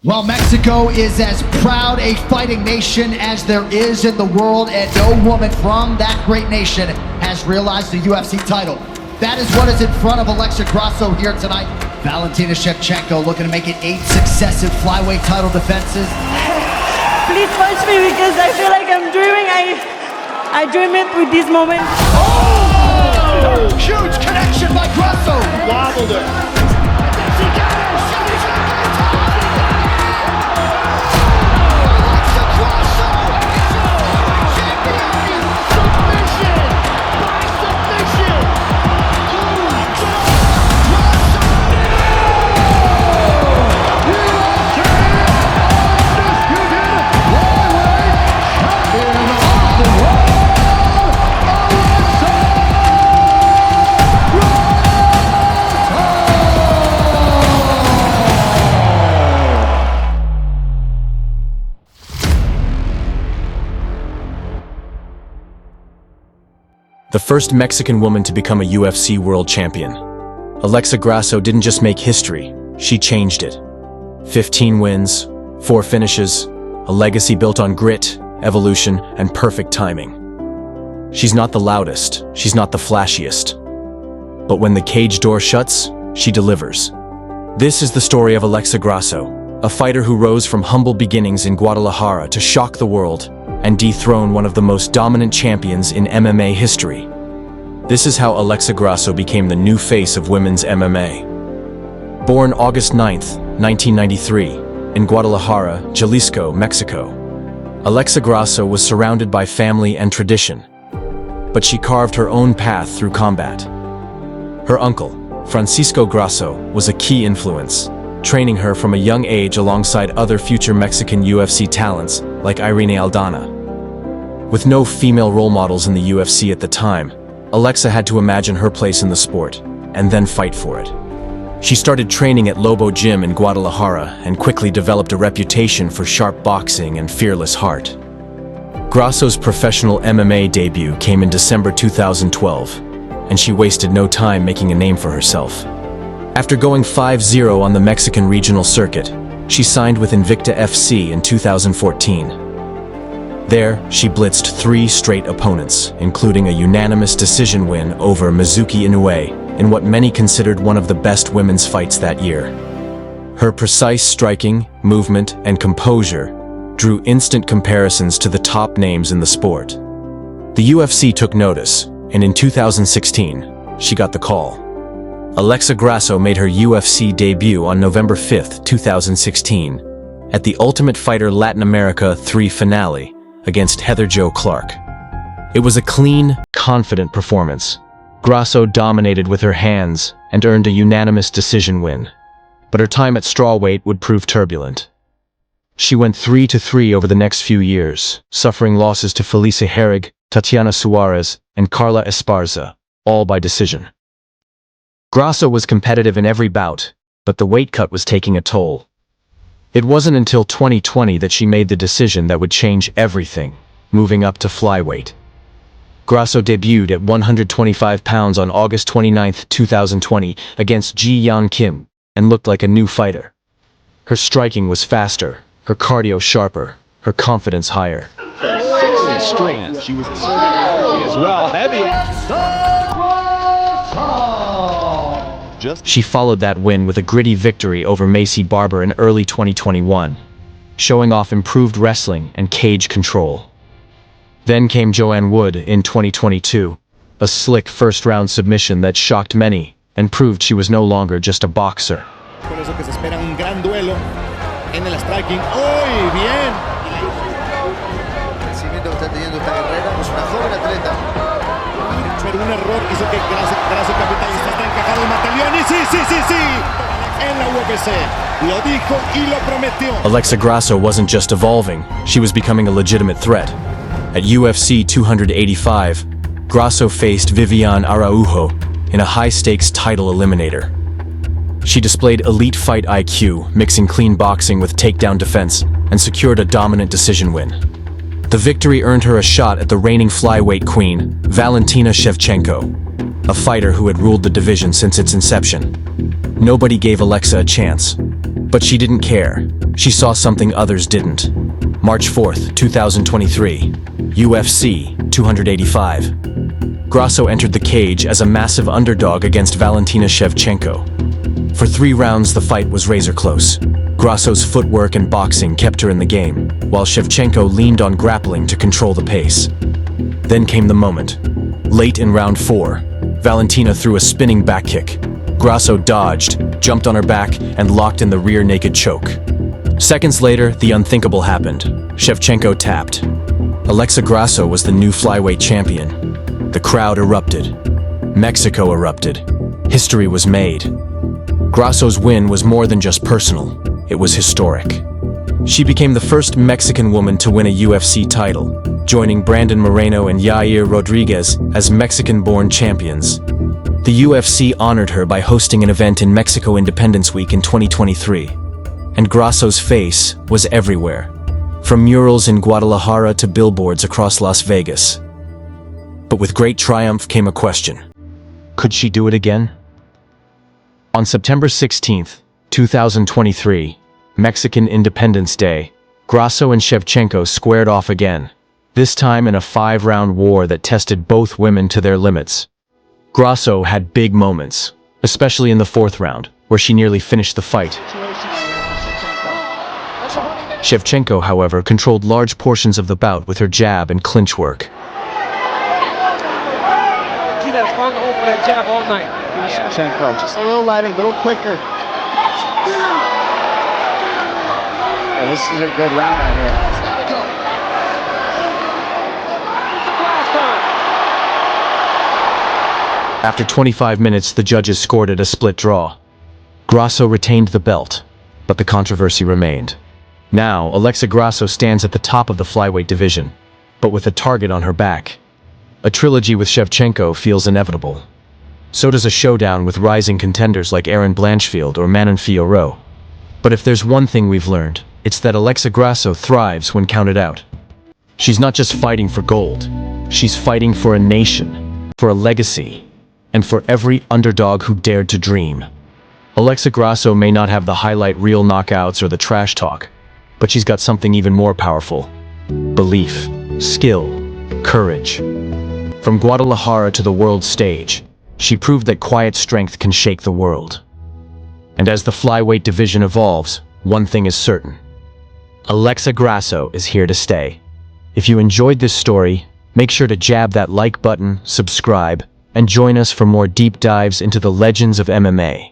Well, Mexico is as proud a fighting nation as there is in the world, and no woman from that great nation has realized the UFC title. That is what is in front of Alexa Grasso here tonight. Valentina Shevchenko looking to make it 8 successive flyweight title defenses. Please punch me because I feel like I'm dreaming. I dream it with this moment. Oh! Huge connection by Grasso. Wobbled her. The first Mexican woman to become a UFC world champion. Alexa Grasso didn't just make history, she changed it. 15 wins, 4 finishes, a legacy built on grit, evolution, and perfect timing. She's not the loudest, she's not the flashiest. But when the cage door shuts, she delivers. This is the story of Alexa Grasso, a fighter who rose from humble beginnings in Guadalajara to shock the world and dethrone one of the most dominant champions in MMA history. This is how Alexa Grasso became the new face of women's MMA. Born August 9, 1993, in Guadalajara, Jalisco, Mexico, Alexa Grasso was surrounded by family and tradition, but she carved her own path through combat. Her uncle, Francisco Grasso, was a key influence, training her from a young age alongside other future Mexican UFC talents like Irene Aldana. With no female role models in the UFC at the time, Alexa had to imagine her place in the sport, and then fight for it. She started training at Lobo Gym in Guadalajara and quickly developed a reputation for sharp boxing and fearless heart. Grasso's professional MMA debut came in December 2012, and she wasted no time making a name for herself. After going 5-0 on the Mexican regional circuit, she signed with Invicta FC in 2014. There, she blitzed 3 straight opponents, including a unanimous decision win over Mizuki Inoue in what many considered one of the best women's fights that year. Her precise striking, movement, and composure drew instant comparisons to the top names in the sport. The UFC took notice, and in 2016, she got the call. Alexa Grasso made her UFC debut on November 5, 2016, at the Ultimate Fighter Latin America 3 finale against Heather Jo Clark. It was a clean, confident performance. Grasso dominated with her hands and earned a unanimous decision win, but her time at strawweight would prove turbulent. She went 3-3 over the next few years, suffering losses to Felice Herrig, Tatiana Suarez, and Carla Esparza, all by decision. Grasso was competitive in every bout, but the weight cut was taking a toll. It wasn't until 2020 that she made the decision that would change everything, moving up to flyweight. Grasso debuted at 125 pounds on August 29, 2020 against Ji Yeon Kim and looked like a new fighter. Her striking was faster, her cardio sharper, her confidence higher. Strength. She was as well heavy. She followed that win with a gritty victory over Macy Barber in early 2021, showing off improved wrestling and cage control. Then came Joanne Wood in 2022, a slick first-round submission that shocked many and proved she was no longer just a boxer. Por eso que se espera un gran duelo en el striking. ¡Uy, bien! El crecimiento que está teniendo esta guerrera es una joven atleta. Pero un error hizo que Grasso capitalista está encajado en Mataleón y sí, en la UFC. Lo dijo y lo prometió. Alexa Grasso wasn't just evolving, she was becoming a legitimate threat. At UFC 285, Grasso faced Viviane Araujo in a high-stakes title eliminator. She displayed elite fight IQ, mixing clean boxing with takedown defense, and secured a dominant decision win. The victory earned her a shot at the reigning flyweight queen, Valentina Shevchenko, a fighter who had ruled the division since its inception. Nobody gave Alexa a chance, but she didn't care. She saw something others didn't. March 4th, 2023, UFC 285. Grasso entered the cage as a massive underdog against Valentina Shevchenko. For 3 rounds, the fight was razor close. Grasso's footwork and boxing kept her in the game, while Shevchenko leaned on grappling to control the pace. Then came the moment. Late in round 4, Valentina threw a spinning back kick. Grasso dodged, jumped on her back, and locked in the rear naked choke. Seconds later, the unthinkable happened. Shevchenko tapped. Alexa Grasso was the new flyweight champion. The crowd erupted. Mexico erupted. History was made. Grasso's win was more than just personal. It was historic. She became the first Mexican woman to win a UFC title, joining Brandon Moreno and Yair Rodriguez as Mexican-born champions. The UFC honored her by hosting an event in Mexico Independence Week in 2023, and Grasso's face was everywhere, from murals in Guadalajara to billboards across Las Vegas. But with great triumph came a question. Could she do it again? On September 16th, 2023, Mexican Independence Day, Grasso and Shevchenko squared off again, this time in a 5-round war that tested both women to their limits. Grasso had big moments, especially in the 4th round, where she nearly finished the fight. Shevchenko, however, controlled large portions of the bout with her jab and clinch work. That jab all night. Shevchenko, just a little lighter, a little quicker. Yeah, this is a good round right here. After 25 minutes, the judges scored it a split draw. Grasso retained the belt, but the controversy remained. Now, Alexa Grasso stands at the top of the flyweight division, but with a target on her back. A trilogy with Shevchenko feels inevitable. So does a showdown with rising contenders like Erin Blanchfield or Manon Fiorot. But if there's one thing we've learned, it's that Alexa Grasso thrives when counted out. She's not just fighting for gold. She's fighting for a nation, for a legacy, and for every underdog who dared to dream. Alexa Grasso may not have the highlight reel knockouts or the trash talk, but she's got something even more powerful. Belief, skill, courage. From Guadalajara to the world stage, she proved that quiet strength can shake the world. And as the flyweight division evolves, one thing is certain. Alexa Grasso is here to stay. If you enjoyed this story, make sure to jab that like button, subscribe, and join us for more deep dives into the legends of MMA.